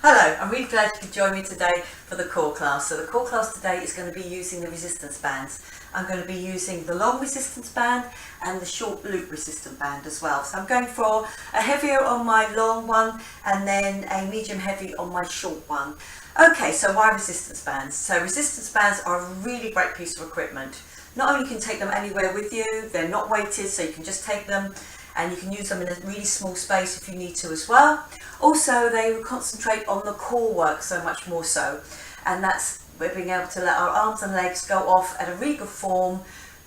Hello, I'm really glad you could join me today for the core class. So the core class today is going to be using the resistance bands. I'm going to be using the long resistance band and the short loop resistance band as well. So I'm going for a heavier on my long one and then a medium heavy on my short one. Okay, so why resistance bands? So resistance bands are a really great piece of equipment. Not only can you take them anywhere with you, they're not weighted, so you can just take them and you can use them in a really small space if you need to as well. Also, they concentrate on the core work so much more so, and that's we're being able to let our arms and legs go off at a really good form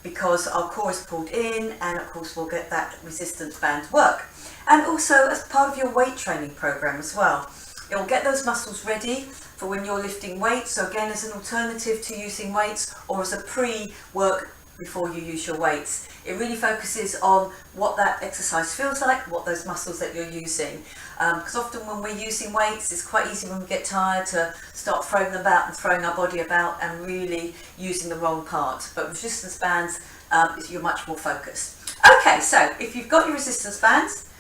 because our core is pulled in, and of course we'll get that resistance band work. And also as part of your weight training program as well, it will get those muscles ready for when you're lifting weights. So again, as an alternative to using weights or as a pre-work before you use your weights. It really focuses on what that exercise feels like, what those muscles that you're using. Because often when we're using weights, it's quite easy when we get tired to start throwing them about and throwing our body about and really using the wrong part. But resistance bands, you're much more focused. Okay, so if you've got your resistance bands,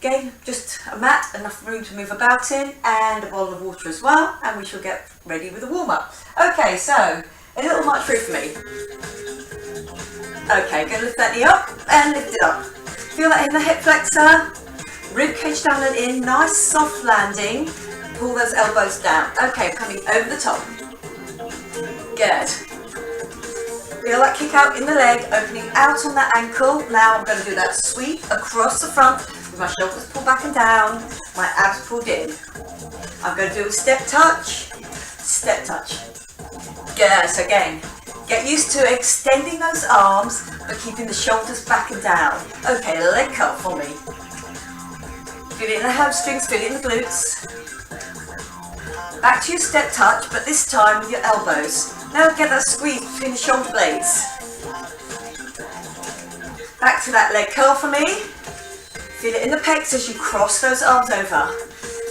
again, just a mat, enough room to move about in, and a bottle of water as well, and we shall get ready with a warm-up. Okay, so a little march through for me. Okay, going to lift that knee up and lift it up. Feel that in the hip flexor, rib cage down and in, nice soft landing. Pull those elbows down. Okay, coming over the top. Good. Feel that kick out in the leg, opening out on that ankle. Now I'm going to do that sweep across the front with my shoulders pulled back and down, my abs pulled in. I'm going to do a step touch, step touch. Good, so again. Get used to extending those arms, but keeping the shoulders back and down. Okay, leg curl for me. Feel it in the hamstrings, feel it in the glutes. Back to your step touch, but this time with your elbows. Now get that squeeze between the shoulder blades. Back to that leg curl for me. Feel it in the pecs as you cross those arms over.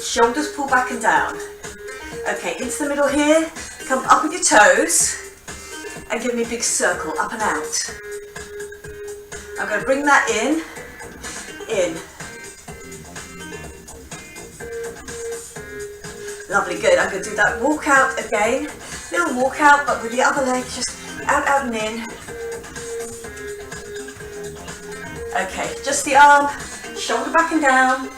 Shoulders pull back and down. Okay, into the middle here. Come up with your toes. And give me a big circle, up and out. I'm going to bring that in. Lovely, good. I'm going to do that walk out again. Little walk out, but with the other leg just out, out and in. Okay, just the arm, shoulder back and down.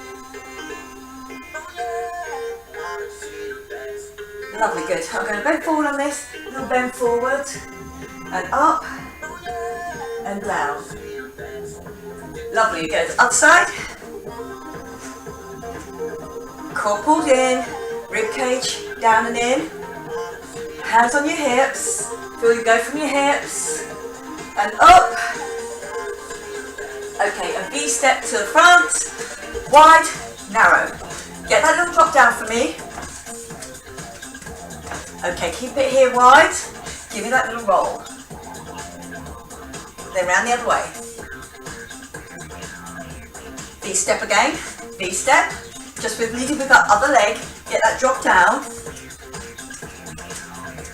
Lovely, good. I'm going to bend forward on this. Little bend forward. And up and down. Lovely, good. Other side. Core pulled in, rib cage down and in. Hands on your hips. Feel you go from your hips and up. Okay, a V step to the front. Wide, narrow. Get that little drop down for me. Okay, keep it here wide. Give me that little roll. Then round the other way. V step again. V step. Just with leading with that other leg. Get that drop down.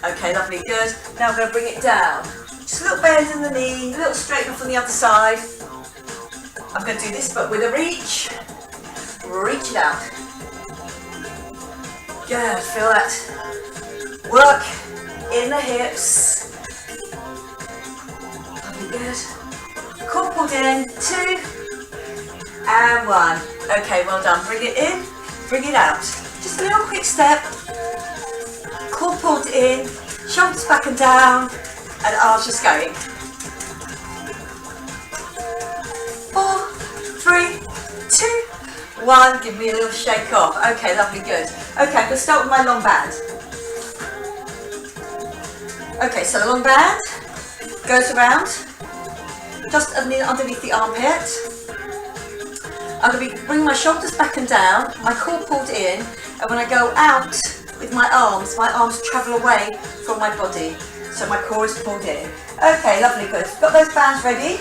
Okay, lovely, good. Now I'm going to bring it down. Just a little bend in the knee, a little straighten off on the other side. I'm going to do this but with a reach. Reach it out. Good, feel that work in the hips. Good. Core pulled in, 2 and 1. Okay, well done. Bring it in, bring it out. Just a little quick step. Core pulled in, shoulders back and down, and arms just going. 4, 3, 2, 1. Give me a little shake off. Okay, lovely, good. Okay, I'm going to start with my long band. Okay, so the long band goes around just underneath the armpit. I'm going to be bringing my shoulders back and down, my core pulled in, and when I go out with my arms travel away from my body, so my core is pulled in. Okay, lovely, good. Got those bands ready?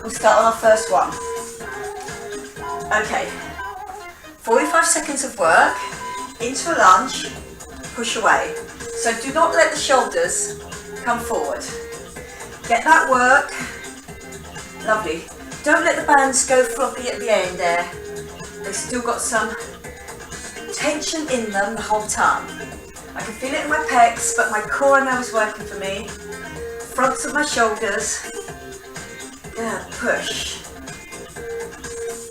We'll start on our first one. Okay, 45 seconds of work, into a lunge, push away. So do not let the shoulders come forward. Get that work. Lovely. Don't let the bands go floppy at the end there. They've still got some tension in them the whole time. I can feel it in my pecs, but my core I know is working for me. Fronts of my shoulders. Yeah, push.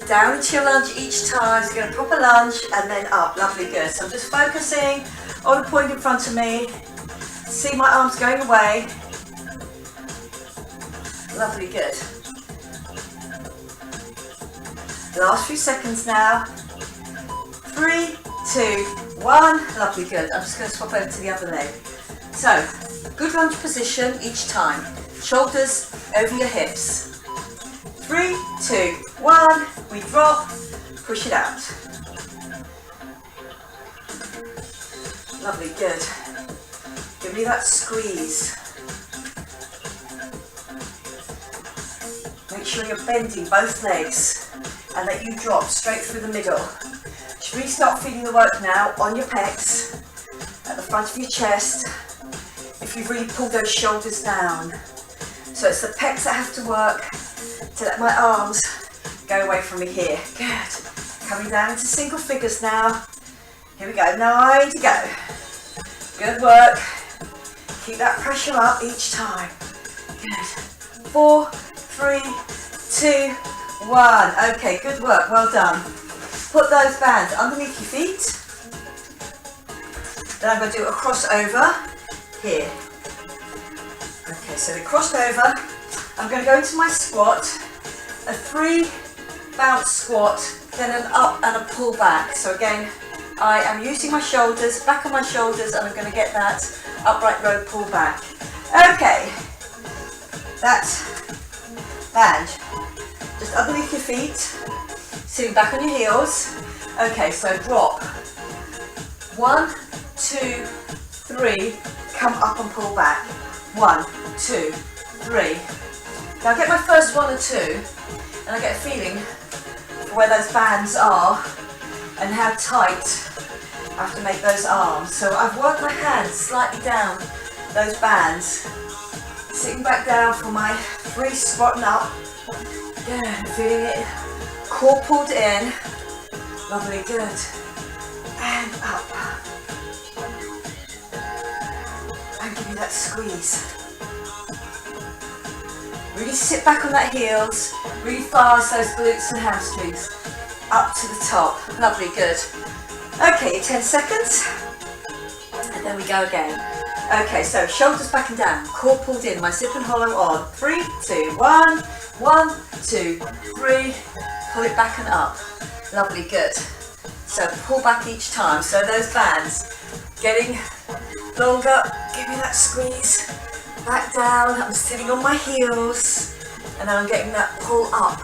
Down into your lunge each time. So you're going to proper lunge and then up. Lovely, good. So I'm just focusing on the point in front of me. See my arms going away. Lovely, good. Last few seconds now. 3, 2, 1. Lovely, good. I'm just going to swap over to the other leg. So, good lunge position each time. Shoulders over your hips. 3, 2, 1. We drop. Push it out. Lovely, good. Give me that squeeze. Make sure you're bending both legs and that you drop straight through the middle. You should really start feeling the work now on your pecs, at the front of your chest, if you've really pulled those shoulders down. So it's the pecs that have to work to let my arms go away from me here. Good. Coming down into single figures now. Here we go. 9 to go. Good work. Keep that pressure up each time. Good. 4, 3, 2, 1. Okay, good work. Well done. Put those bands underneath your feet. Then I'm going to do a crossover here. Okay, so we crossed over. I'm going to go into my squat. A 3 bounce squat, then an up and a pull back. So again, I am using my shoulders, back on my shoulders, and I'm going to get that upright row pull back. Okay, that band just underneath your feet, sitting back on your heels. Okay, so drop. 1, 2, 3, come up and pull back. 1, 2, 3. Now I get my first 1 or 2, and I get a feeling for where those bands are and how tight I have to make those arms. So I've worked my hands slightly down those bands, sitting back down for my 3 squatting up. Good, feeling it, core pulled in. Lovely, good. And up. And give me that squeeze. Really sit back on that heels, really fast those glutes and hamstrings up to the top. Lovely, good. Okay, 10 seconds, and then we go again. Okay, so shoulders back and down, core pulled in, my zip and hollow on. 3, 2, 1, 1, 2, 3, pull it back and up. Lovely, good. So pull back each time, so those bands getting longer. Give me that squeeze. Back down, I'm sitting on my heels, and then I'm getting that pull up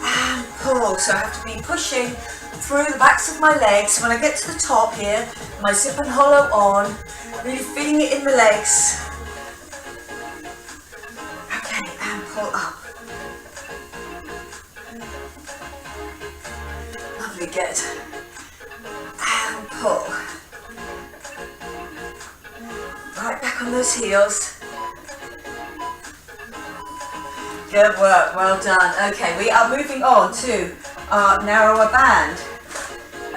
and pull. So I have to be pushing through the backs of my legs. When I get to the top here, my zip and hollow on, really feeling it in the legs. Okay, and pull up. Lovely, good. And pull. Right back on those heels. Good work, well done. Okay, we are moving on to our narrower band.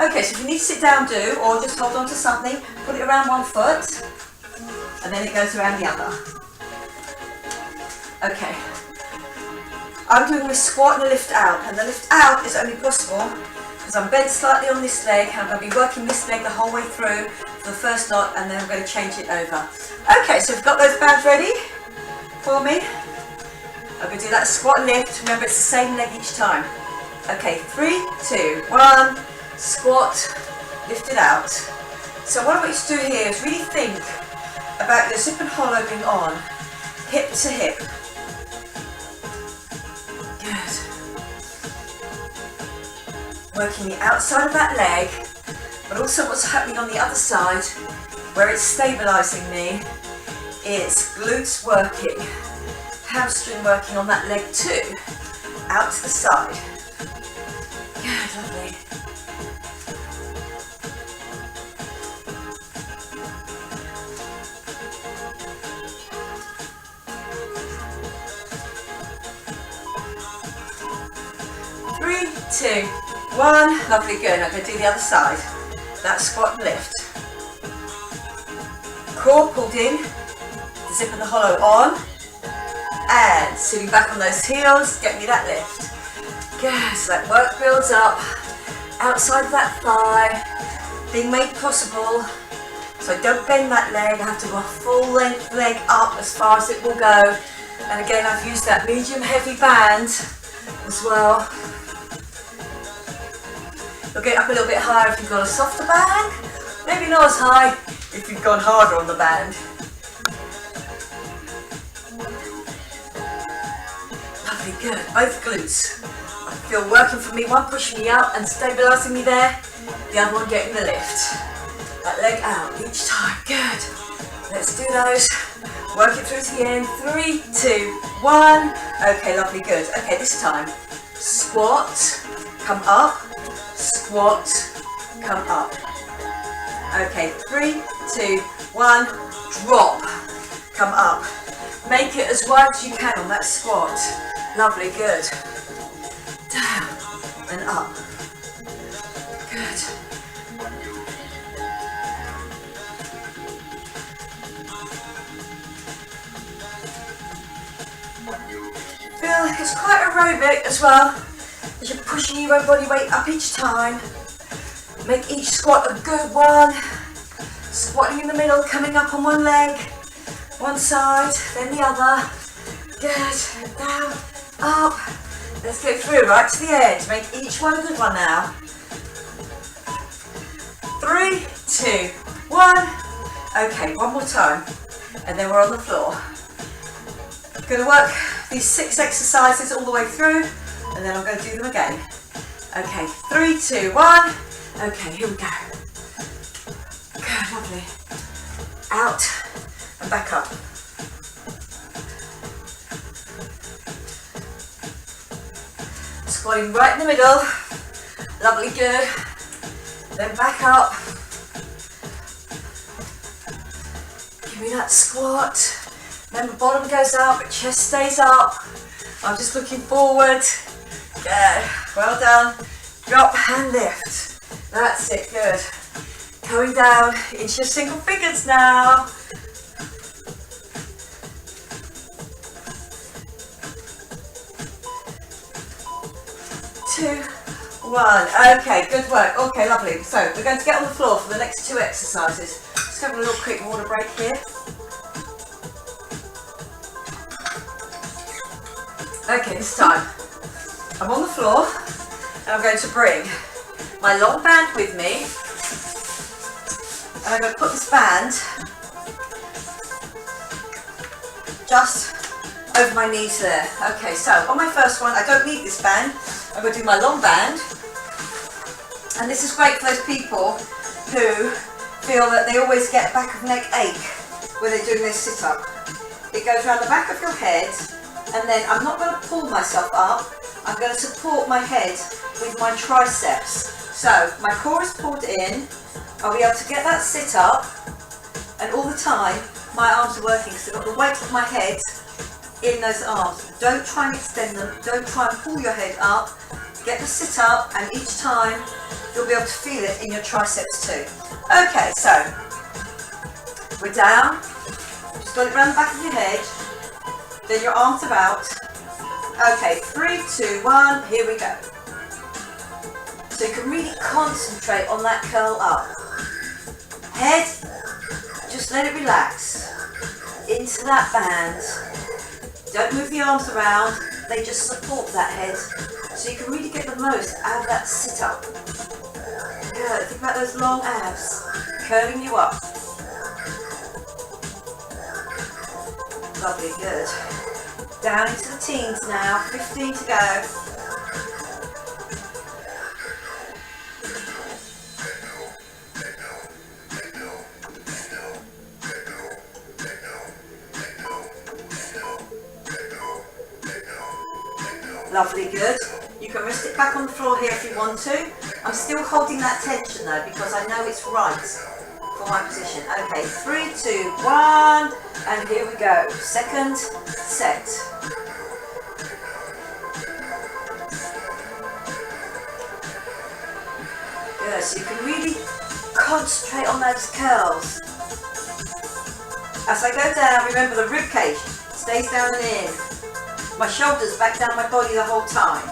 Okay, so if you need to sit down, do, or just hold on to something, put it around one foot, and then it goes around the other. Okay, I'm doing this squat and a lift out, and the lift out is only possible because I'm bent slightly on this leg, and I'm going to be working this leg the whole way through for the first knot, and then I'm going to change it over. Okay, so we've got those bands ready for me. I'm going to do that squat and lift. Remember, it's the same leg each time. Okay, 3, 2, 1, squat, lift it out. So what I want you to do here is really think about your zip and hollow being on, hip to hip. Good. Working the outside of that leg, but also what's happening on the other side, where it's stabilising me, it's glutes working, hamstring working on that leg too, out to the side. Good, lovely. Three, 2, 1, lovely, good. I'm going to do the other side. that squat and lift. Core pulled in, the zip and the hollow on, and sitting back on those heels, get me that lift. Good, so that work builds up, outside of that thigh, being made possible. So I don't bend that leg, I have to go a full length leg up as far as it will go. And again, I've used that medium heavy band as well. You'll get up a little bit higher if you've got a softer band, maybe not as high if you've gone harder on the band. Lovely, good, both glutes. I feel working for me, one pushing me up and stabilising me there, the other one getting the lift. That leg out each time, good. Let's do those. Work it through to the end. 3, 2, 1. Okay, lovely, good. Okay, this time, squat, come up, squat, come up. Okay, 3, 2, 1, drop, come up. Make it as wide as you can on that squat. Lovely, good. Down and up. Good. Feel like it's quite aerobic as well, as you're pushing your own body weight up each time. Make each squat a good one. Squatting in the middle, coming up on one leg, one side, then the other. Good, down, up. Let's go through right to the end. Make each one a good one now. 3, 2, 1. Okay, one more time, and then we're on the floor. Going to work these 6 exercises all the way through, and then I'm going to do them again. Okay, 3, 2, 1. Okay, here we go. Good, lovely. Out and back up. Squatting right in the middle. Lovely, good. Then back up. Give me that squat. Remember, bottom goes up, but chest stays up. I'm just looking forward. Good. Well done. Drop and lift. That's it, good. Going down into your single fingers now. 2, 1. Okay, good work. Okay, lovely. So we're going to get on the floor for the next 2 exercises. Just have a little quick water break here. Okay, this time I'm on the floor and I'm going to bring my long band with me, and I'm going to put this band just over my knees there. Okay, so on my first one, I don't need this band. I'm going to do my long band, and this is great for those people who feel that they always get back of neck ache when they're doing their sit-up. It goes around the back of your head, and then I'm not going to pull myself up, I'm going to support my head with my triceps. So my core is pulled in, I'll be able to get that sit up, and all the time my arms are working because I've got the weight of my head in those arms. Don't try and extend them, don't try and pull your head up, get the sit up, and each time you'll be able to feel it in your triceps too. Okay, so we're down, just got it around the back of your head. Then your arms are out. Okay, 3, 2, 1, here we go. So you can really concentrate on that curl up. Head, just let it relax into that band. Don't move the arms around, they just support that head. So you can really get the most out of that sit up. Good, think about those long abs, curling you up. Lovely, good. Down into the teens now, 15 to go. Lovely, good. You can rest it back on the floor here if you want to. I'm still holding that tension though because I know it's right for my position. Okay, 3, 2, 1, and here we go. Second set. Good, so you can really concentrate on those curls. As I go down, remember the rib cage stays down and in. My shoulders back down my body the whole time.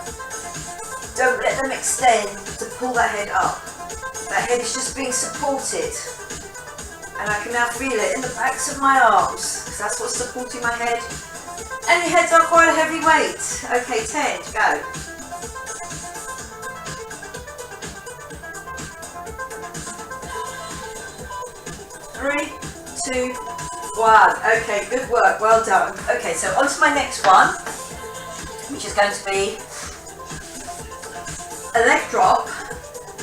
Don't let them extend to pull that head up. That head is just being supported. And I can now feel it in the backs of my arms, because that's what's supporting my head. And your heads are quite a heavy weight. Okay, 10, go. Three, two, one. Okay, good work, well done. Okay, so on to my next one, which is going to be a leg drop,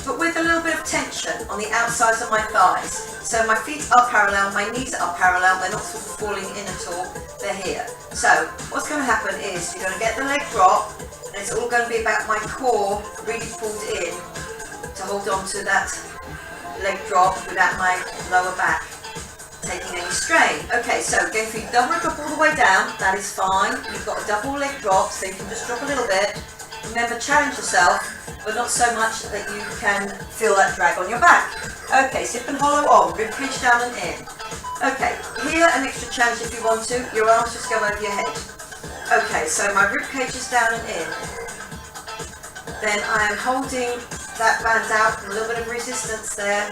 but with a little bit of tension on the outsides of my thighs. So my feet are parallel, my knees are parallel, they're not sort of falling in at all, they're here. So what's going to happen is you're going to get the leg drop, and it's all going to be about my core really pulled in to hold on to that leg drop without my lower back taking any strain. Okay, so again, if you double leg drop all the way down, that is fine. You've got a double leg drop, so you can just drop a little bit. Remember, challenge yourself, but not so much that you can feel that drag on your back. Okay, sip and hollow on, rib cage down and in. Okay, here an extra challenge if you want to, your arms just go over your head. Okay, so my rib cage is down and in. Then I am holding that band out, a little bit of resistance there.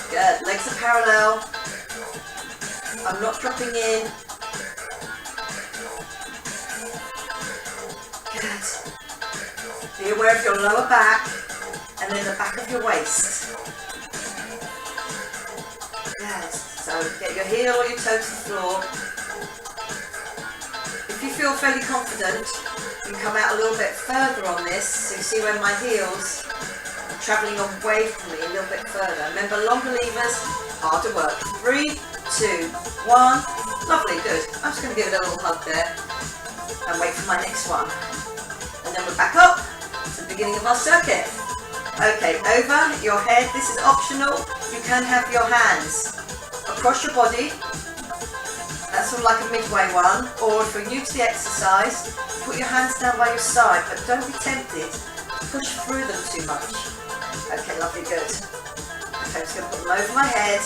Good, legs are parallel. I'm not dropping in. Good. Be aware of your lower back and then the back of your waist. Yes, so get your heel or your toe to the floor. If you feel fairly confident, you can come out a little bit further on this, so you see where my heels are travelling away from me a little bit further. Remember, longer levers, harder work. 3, 2, 1. Lovely, good. I'm just going to give it a little hug there and wait for my next one. And then we're back up to the beginning of our circuit. Okay, over your head, this is optional. You can have your hands across your body. That's sort of like a midway one. Or if you're new to the exercise, put your hands down by your side, but don't be tempted to push through them too much. Okay, lovely, good. Okay, I'm just going to put them over my head.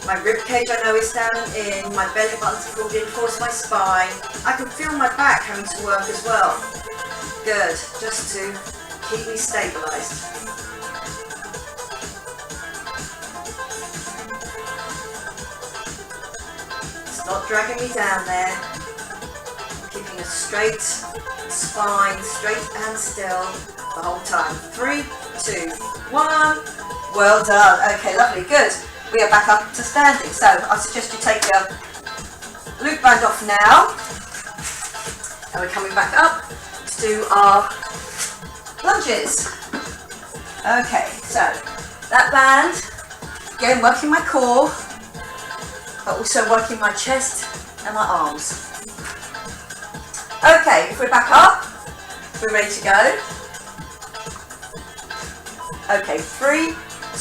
My rib cage I know is down and in. My belly button's pulled in towards my spine. I can feel my back having to work as well. Good, just to keep me stabilised. It's not dragging me down there. I'm keeping a straight spine, straight and still the whole time. 3, 2, 1. Well done. Okay, lovely, good. We are back up to standing. So I suggest you take your glute band off now. And we're coming back up to do our lunges. Okay, so that band, again working my core, but also working my chest and my arms. Okay, if we're back up, we're ready to go. Okay, 3,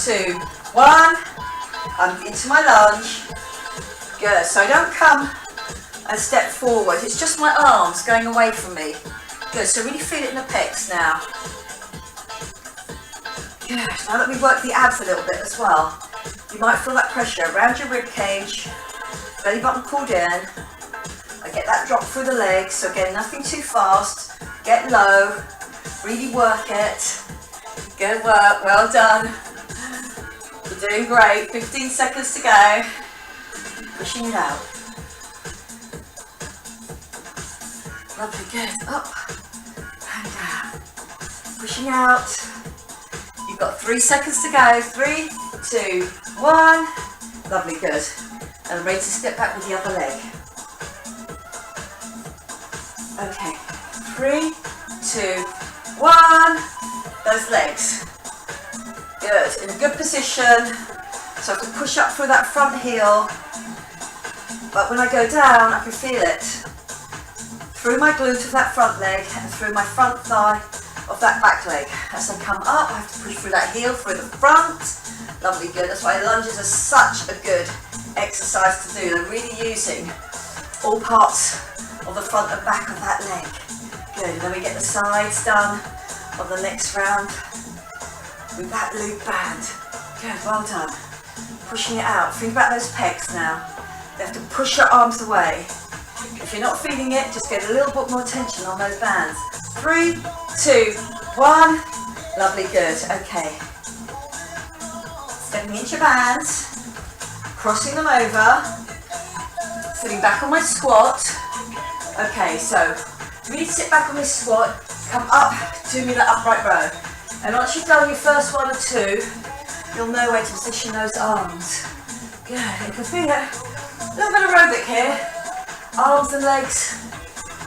2, 1. I'm into my lunge. Good, so I don't come and step forward, it's just my arms going away from me. Good, so really feel it in the pecs now. Good, now let me work the abs a little bit as well. You might feel that pressure around your rib cage, belly button pulled in. I get that drop through the legs, so again, nothing too fast. Get low, really work it. Good work, well done. You're doing great, 15 seconds to go. Pushing it out. Lovely, good, up and down. Pushing out. You've got 3 seconds to go. 3, 2, 1. Lovely, good. And ready to step back with the other leg. Okay, 3, 2, 1. Those legs. Good, in a good position. So I can push up through that front heel. But when I go down, I can feel it. Through my glute of that front leg and through my front thigh of that back leg. As I come up, I have to push through that heel, through the front. Lovely, good. That's why lunges are such a good exercise to do. They're really using all parts of the front and back of that leg. Good, and then we get the sides done of the next round. with that loop band. Good, well done. Pushing it out. Think about those pecs now. You have to push your arms away. If you're not feeling it, just get a little bit more tension on those bands. 3, 2, 1. Lovely, good. Okay. Stepping into your bands, crossing them over, sitting back on my squat. Okay, so really sit back on this squat, come up, do me the upright row. And once you've done your first 1 or 2, you'll know where to position those arms. Good, you can feel it. A little bit of aerobic here. Arms and legs,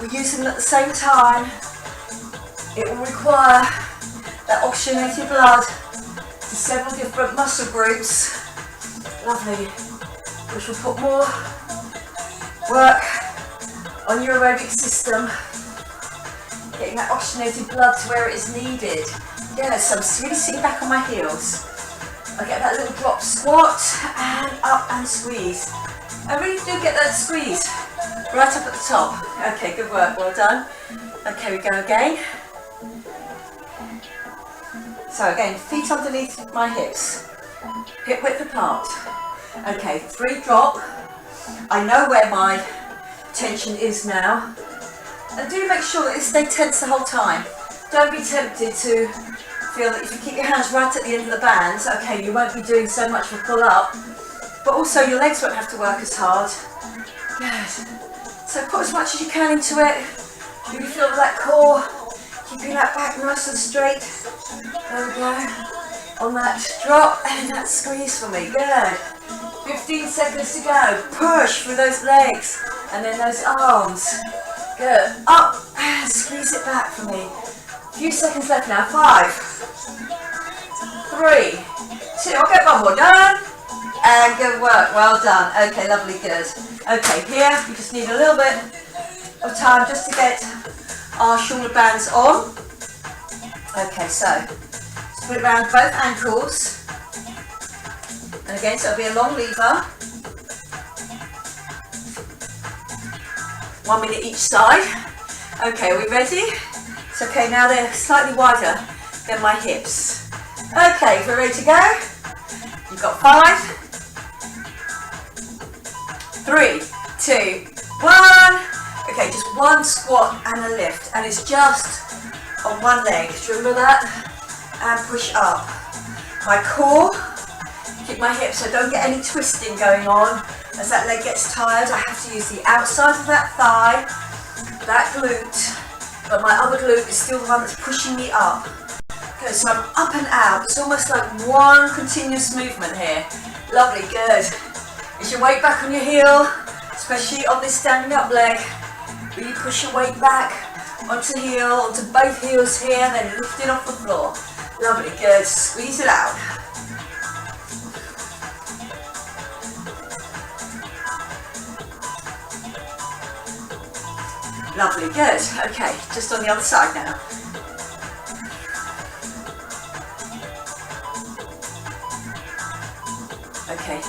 we use them at the same time. It will require that oxygenated blood to several different muscle groups. Lovely. Which will put more work on your aerobic system. Getting that oxygenated blood to where it is needed. Yeah, so I'm really sitting back on my heels. I get that little drop squat and up and squeeze. I really do get that squeeze right up at the top. Okay, good work, well done. Okay, we go again. So again, feet underneath my hips, hip width apart. Okay, 3 drop. I know where my tension is now. And do make sure that you stay tense the whole time. Don't be tempted to feel that if you keep your hands right at the end of the bands, okay, you won't be doing so much of a pull up, but also your legs won't have to work as hard. Good. So put as much as you can into it. Really feel that core, keeping that back nice and straight. There we go. On that drop and that squeeze for me. Good. 15 seconds to go. Push through those legs and then those arms. Good. Up and squeeze it back for me. A few seconds left now. 5, 3, 2. I'll get one more done. And good work. Well done. Okay, lovely. Good. Okay, here we just need a little bit of time just to get our shoulder bands on. Okay, so let's put it around both ankles. And again, so it'll be a long lever. 1 minute each side. Okay, are we ready? It's okay, now they're slightly wider than my hips. Okay, if we're ready to go, you've got 5, 3, 2, 1. Okay, just 1 squat and a lift, and it's just on 1 leg. Do you remember that? And push up. My core, keep my hips so don't get any twisting going on. As that leg gets tired, I have to use the outside of that thigh, that glute, but my other glute is still the one that's pushing me up. Okay, so I'm up and out. It's almost like one continuous movement here. Lovely, good. Is your weight back on your heel, especially on this standing up leg. Really push your weight back onto the heel, onto both heels here, then lift it off the floor. Lovely, good. Squeeze it out. Lovely, good. Okay, just on the other side now. Okay,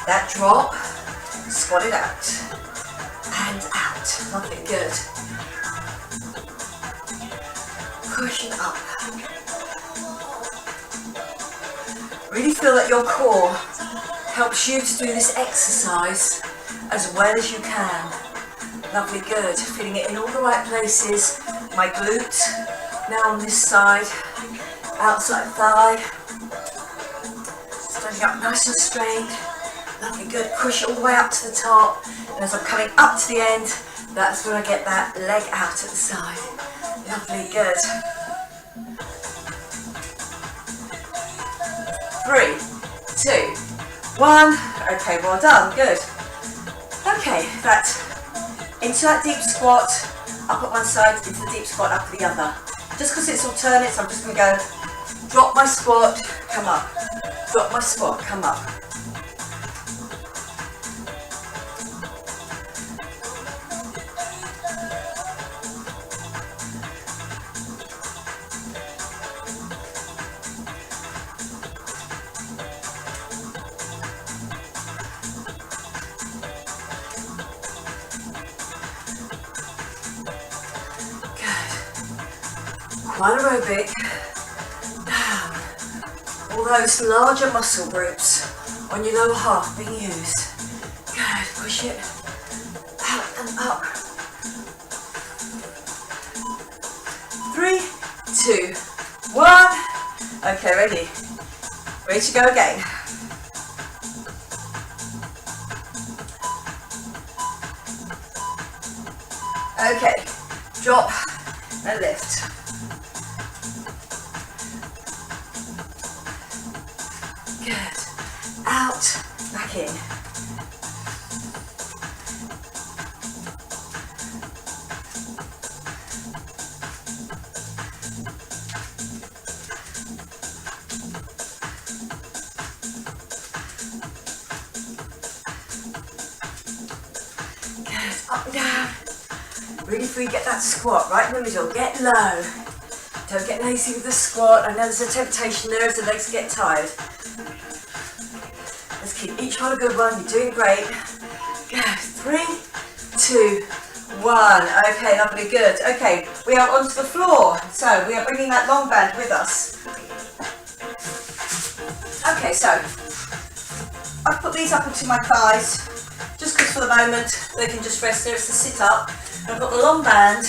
that drop, squat it out, and out. Lovely, good. Push it up. Really feel that your core helps you to do this exercise as well as you can. Lovely, good. Feeling it in all the right places. My glute now on this side, outside thigh. Standing up nice and straight. Lovely, good. Push it all the way up to the top. And as I'm coming up to the end, that's when I get that leg out at the side. Lovely, good. 3, 2, 1. Okay, well done, good. Okay, into that deep squat, up at one side, into the deep squat, up at the other. Just because it's alternates, I'm just going to go drop my squat, come up. Drop my squat, come up. Quite aerobic. Down, those larger muscle groups on your lower half being used. Good, push it out and up. 3, 2, 1. Okay, ready? Ready to go again. Okay, drop and lift. Good. Out, back in. Good. Up and down. Really before you get that squat right in the middle, get low. Don't get lazy with the squat. I know there's a temptation there as the legs get tired. Let's keep each one a good one. You're doing great. Go. 3, 2, 1. Okay, lovely, good. Okay, we are onto the floor. So we are bringing that long band with us. Okay, so I've put these up onto my thighs, just because for the moment they can just rest there. It's a sit up. I've got the long band,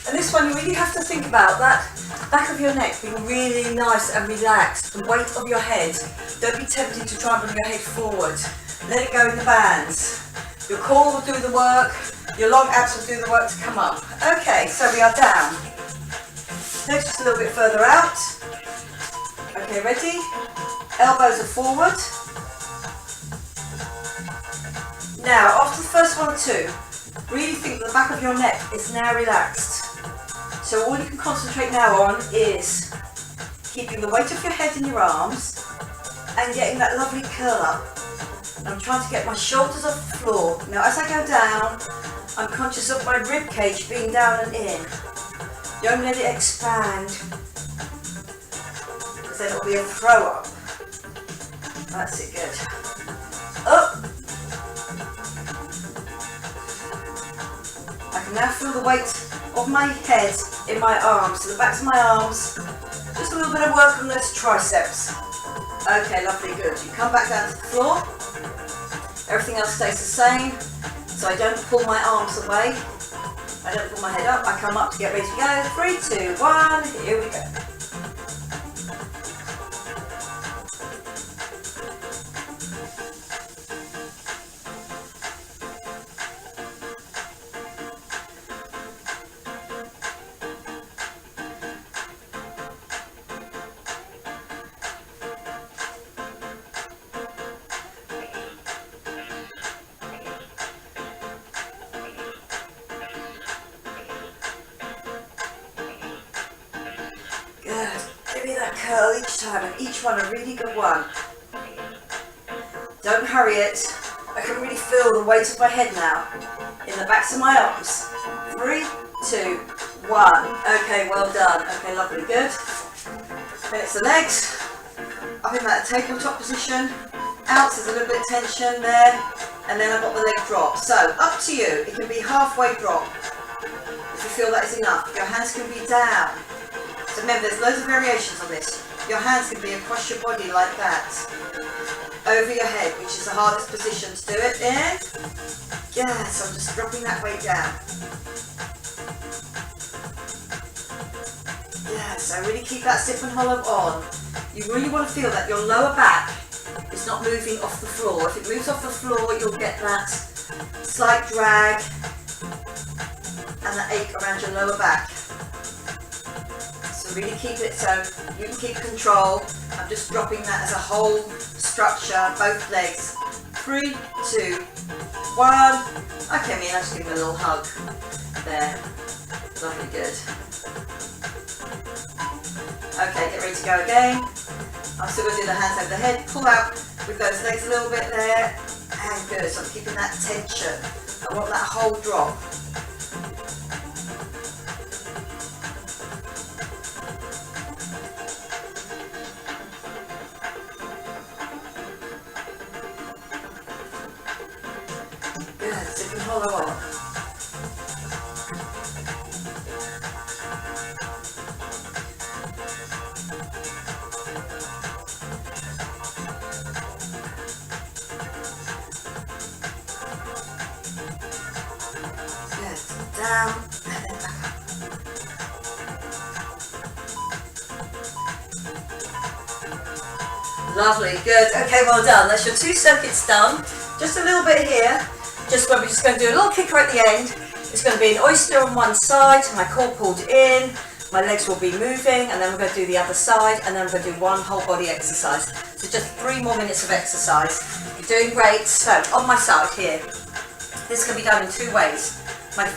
and this one you really have to think about that back of your neck being really nice and relaxed, the weight of your head. Don't be tempted to try and bring your head forward. Let it go in the bands. Your core will do the work, your long abs will do the work to come up. Okay, so we are down. Next, just a little bit further out. Okay, ready? Elbows are forward. Now, after the first 1 or 2, really think the back of your neck is now relaxed. So all you can concentrate now on is keeping the weight of your head in your arms and getting that lovely curl up. And I'm trying to get my shoulders off the floor. Now as I go down, I'm conscious of my rib cage being down and in. Don't let it expand, because then it'll be a throw up. That's it, good. Up. I can now feel the weight of my head in my arms, so the backs of my arms, just a little bit of work on those triceps. Okay, lovely, good. You come back down to the floor, everything else stays the same, so I don't pull my arms away, I don't pull my head up, I come up to get ready to go. 3, 2, 1, here we go. Curl each time, and each one a really good one. Don't hurry it. I can really feel the weight of my head now in the backs of my arms. 3, 2, 1. Okay, well done. Okay, lovely, good. Then it's the legs up in that tabletop position. Out, there's a little bit of tension there, and then I've got the leg drop. So up to you. It can be halfway drop if you feel that is enough. Your hands can be down. So remember, there's loads of variations on this. Your hands can be across your body like that, over your head, which is the hardest position to do it in. Yes, I'm just dropping that weight down. Yes, so really keep that zip and hollow on. You really want to feel that your lower back is not moving off the floor. If it moves off the floor, you'll get that slight drag and that ache around your lower back. So really keep it so you can keep control. I'm just dropping that as a whole structure, both legs. 3, 2, 1. Okay, me, I'll just give him a little hug there. Lovely, good. Okay, get ready to go again. I'm still going to do the hands over the head. Pull out with those legs a little bit there. And good, so I'm keeping that tension. I want that whole drop. Good, so you can hold on. down, and then back up. Lovely, good. Okay, well done. That's your 2 circuits done. Just a little bit here. We're just going to do a little kicker at the end. It's going to be an oyster on one side, my core pulled in, my legs will be moving, and then we're going to do the other side, and then we're going to do one whole body exercise. So just 3 more minutes of exercise. You're doing great. So on my side here, this can be done in 2 ways. My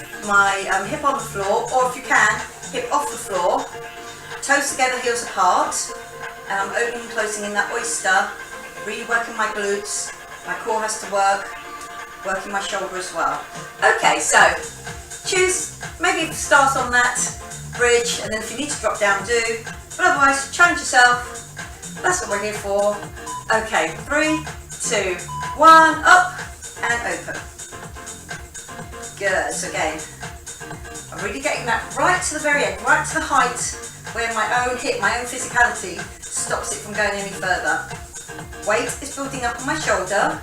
hip on the floor, or if you can, hip off the floor, toes together, heels apart, and I'm opening and closing in that oyster, really working my glutes. My core has to work, working my shoulder as well. Okay, so choose, maybe start on that bridge, and then if you need to drop down, do. But otherwise, challenge yourself. That's what we're here for. Okay, 3, 2, 1, up and open. Good. So again, I'm really getting that right to the very end, right to the height where my own hip, my own physicality stops it from going any further. Weight is building up on my shoulder,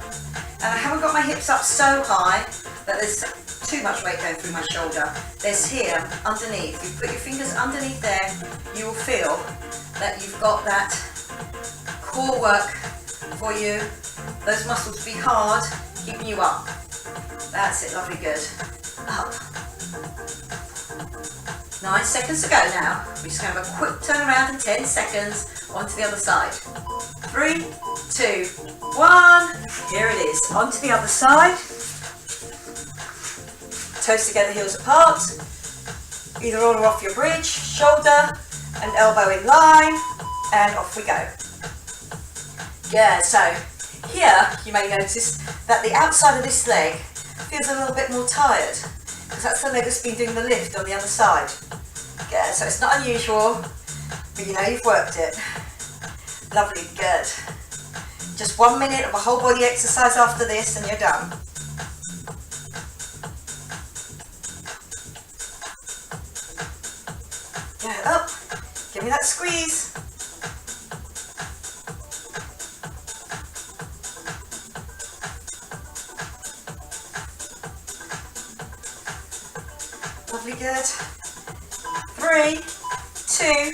and I haven't got my hips up so high that there's too much weight going through my shoulder. There's here, underneath. You put your fingers underneath there, you will feel that you've got that core work for you. Those muscles be hard, keeping you up. That's it, lovely, good. Up. 9 seconds to go now. We're just going to have a quick turn around in 10 seconds onto the other side. 3, 2, 1. Here it is. Onto the other side. Toes together, heels apart. Either on or off your bridge. Shoulder and elbow in line. And off we go. Yeah, so here you may notice that the outside of this leg feels a little bit more tired, because that's the leg that's been doing the lift on the other side. Yeah, so it's not unusual, but you know you've worked it. Lovely, good. Just 1 minute of a whole body exercise after this and you're done. Get up, give me that squeeze. Lovely, good. 3, 2,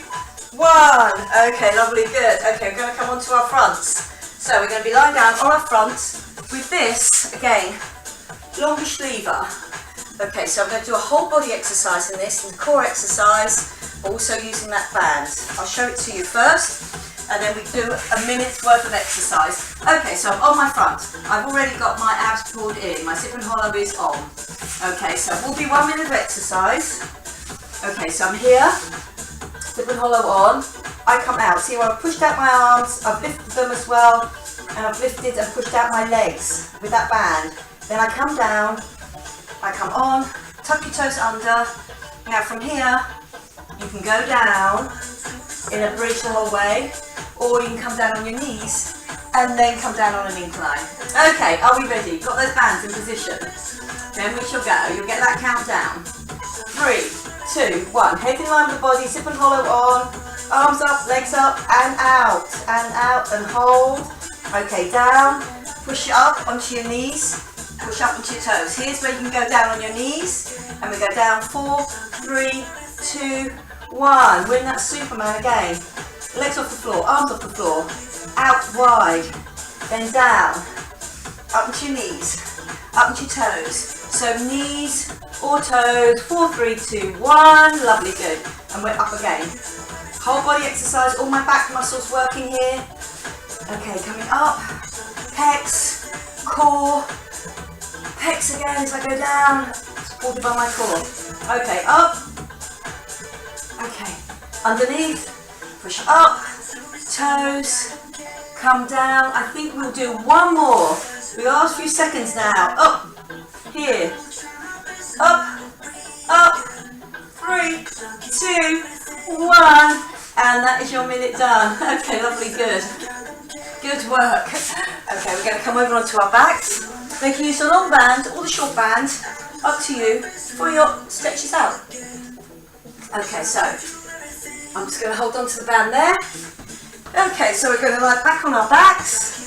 1. Okay, lovely, good. Okay, we're going to come onto our fronts. So we're going to be lying down on our fronts with this, again, longish lever. Okay, so I'm going to do a whole body exercise in this, and core exercise, also using that band. I'll show it to you first, and then we do a minute's worth of exercise. Okay, so I'm on my front. I've already got my abs pulled in. My zip and hollow is on. Okay, so it will be 1 minute of exercise. Okay, so I'm here, zip and hollow on. I come out. See how I've pushed out my arms, I've lifted them as well, and I've lifted and pushed out my legs with that band. Then I come down, I come on, tuck your toes under. Now from here, you can go down in a bridge the whole way, or you can come down on your knees and then come down on an incline. Okay, are we ready? Got those bands in position? Then we shall go. You'll get that count down. 3, 2, 1. Head in line with the body, zip and hollow on. Arms up, legs up, and out, and hold. Okay, down. Push up onto your knees. Push up onto your toes. Here's where you can go down on your knees, and we go down. 4, 3, 2, 1. We're in that Superman again. Legs off the floor, arms off the floor. Out wide, then down. Up onto your knees, up onto your toes. So knees or toes. 4, 3, 2, 1. Lovely, good. And we're up again. Whole body exercise, all my back muscles working here. Okay, coming up. Pecs, core. Pecs again as I go down, supported by my core. Okay, up. Okay, underneath, push up, toes, come down. I think we'll do one more. The last few seconds now. Up, here, up, 3, 2, 1. And that is your minute done. Okay, lovely, good. Good work. Okay, we're going to come over onto our backs. Making use of the long band or the short band, up to you, for your stretches out. Okay, so I'm just going to hold on to the band there. Okay, so we're going to lie back on our backs.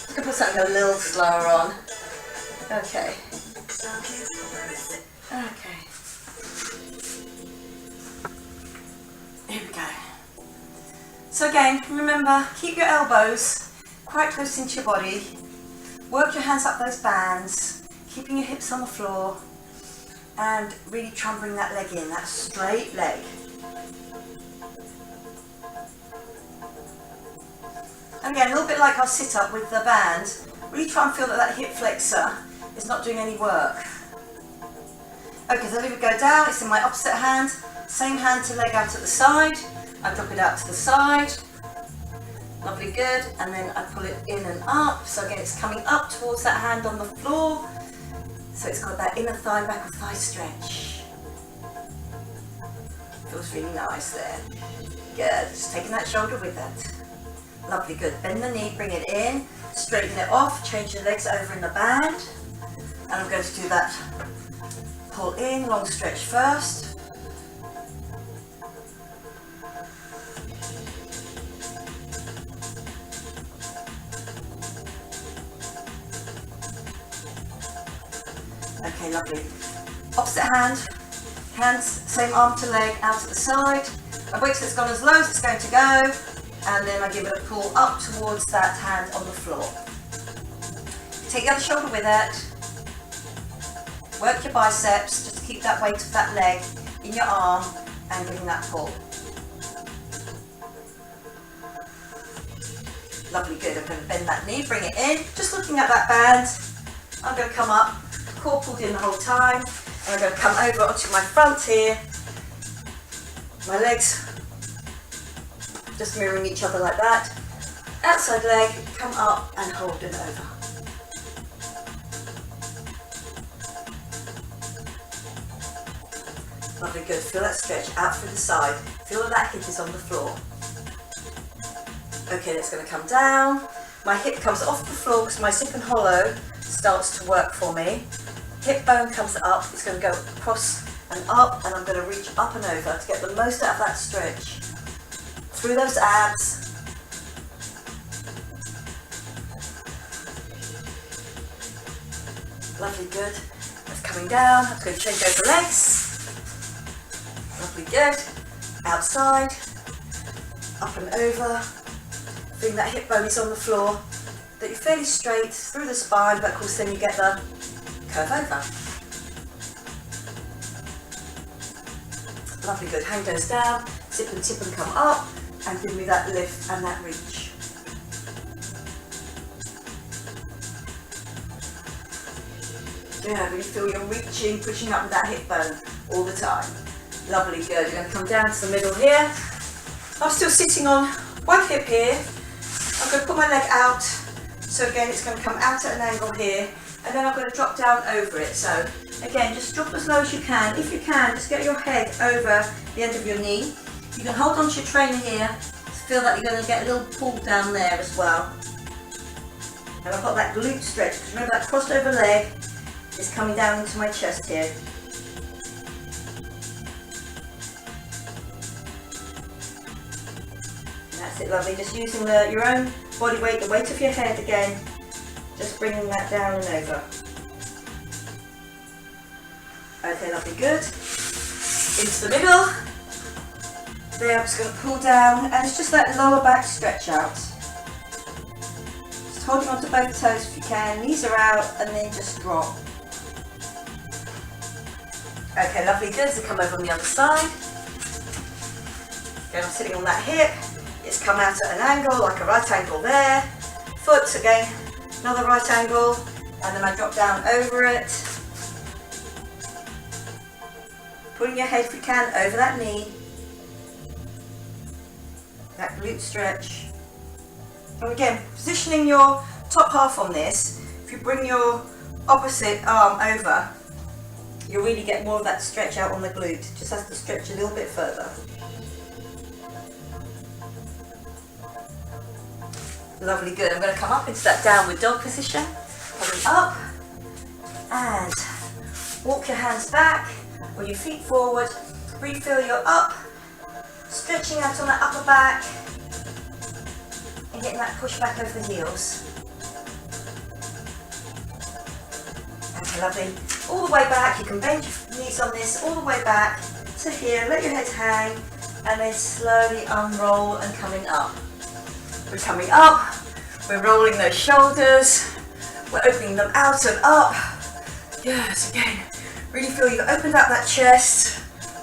I'm going to put something a little slower on. Okay. Okay. Here we go. So again, remember, keep your elbows quite close into your body. Work your hands up those bands, keeping your hips on the floor, and really try and bring that leg in, that straight leg. And again, a little bit like our sit-up with the band, really try and feel that that hip flexor is not doing any work. Okay, so let me go down, it's in my opposite hand, same hand to leg out at the side, I drop it out to the side, lovely, good, and then I pull it in and up, so again it's coming up towards that hand on the floor, so it's got that inner thigh and back of thigh stretch. Feels really nice there. Good, just taking that shoulder with it. Lovely, good, bend the knee, bring it in, straighten it off, change your legs over in the band, and I'm going to do that. Pull in, long stretch first. Okay, lovely. Opposite hand, hands, same arm to leg, out at the side. I wait till it's gone as low as it's going to go, and then I give it a pull up towards that hand on the floor. Take the other shoulder with it. Work your biceps, just to keep that weight of that leg in your arm and giving that pull. Lovely, good. I'm going to bend that knee, bring it in. Just looking at that band, I'm going to come up, core pulled in the whole time, and I'm going to come over onto my front here. My legs just mirroring each other like that. Outside leg, come up and hold it over. Lovely, good. Feel that stretch out through the side. Feel that hip is on the floor. Okay, that's going to come down. My hip comes off the floor because my zip and hollow starts to work for me. Hip bone comes up. It's going to go across and up, and I'm going to reach up and over to get the most out of that stretch. Through those abs. Lovely, good. That's coming down. I'm going to change over legs. Lovely, good. Outside, up and over. Feeling that hip bone is on the floor, that you're fairly straight through the spine, but of course then you get the curve over. Lovely, good. Hang goes down, zip and tip and come up, and give me that lift and that reach. Yeah, really feel you're reaching, pushing up with that hip bone all the time. Lovely, good. You're going to come down to the middle here. I'm still sitting on one hip here. I'm going to put my leg out. So again, it's going to come out at an angle here. And then I'm going to drop down over it. So again, just drop as low as you can. If you can, just get your head over the end of your knee. You can hold on to your trainer here. Feel that you're going to get a little pull down there as well. And I've got that glute stretch. Because remember, that crossed over leg is coming down into my chest here. That's it, lovely. Just using your own body weight, the weight of your head again, just bringing that down and over. Okay, lovely, good. Into the middle. There, I'm just going to pull down, and it's just that lower back stretch out. Just holding onto both toes if you can. Knees are out, and then just drop. Okay, lovely, good. So come over on the other side. Again, I'm sitting on that hip. It's come out at an angle, like a right angle there. Foot, again, another right angle, and then I drop down over it. Pulling your head, if you can, over that knee. That glute stretch. And again, positioning your top half on this, if you bring your opposite arm over, you'll really get more of that stretch out on the glute. Just has to stretch a little bit further. Lovely, good. I'm going to come up into that downward dog position. Coming up and walk your hands back or your feet forward. Really feel you're up, stretching out on that upper back and getting that push back over the heels. Okay, lovely. All the way back. You can bend knees on this all the way back to here, let your head hang, and then slowly unroll and coming up. We're coming up, we're rolling those shoulders, we're opening them out and up. Yes, again, really feel you've opened up that chest,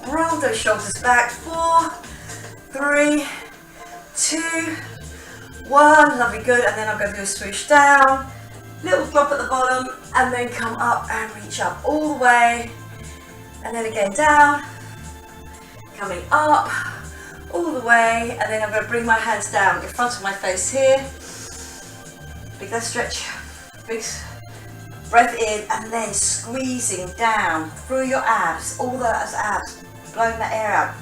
roll those shoulders back. 4, 3, 2, 1, lovely, good, and then I'm going to do a swoosh down, little drop at the bottom, and then come up and reach up all the way, and then again down, coming up, all the way, and then I'm going to bring my hands down in front of my face here, big that stretch, big breath in, and then squeezing down through your abs, all those abs, blowing that air out.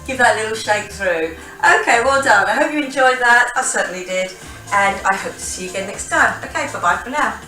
Give that little shake through. Okay, well done. I hope you enjoyed that. I certainly did. And I hope to see you again next time. Okay, bye-bye for now.